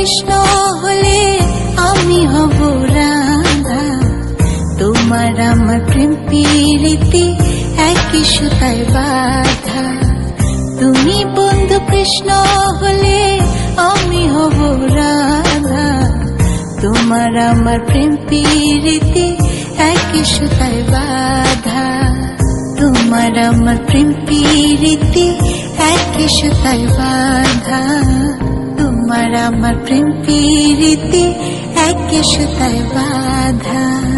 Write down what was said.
কৃষ্ণ হলে আমি হব রাধা। তোমার আমার প্রেম প্রীতি একই সুতায় বাঁধা। তুমি বন্ধু কৃষ্ণ হলে আমি হব রাধা। তোমার আমার প্রেম প্রীতি একই সুতায় বাঁধা। তোমার আমার প্রেম প্রীতি একই সুতায় বাঁধা। তোমার আমার প্রেম প্রীতি একই সুতায় বাঁধা।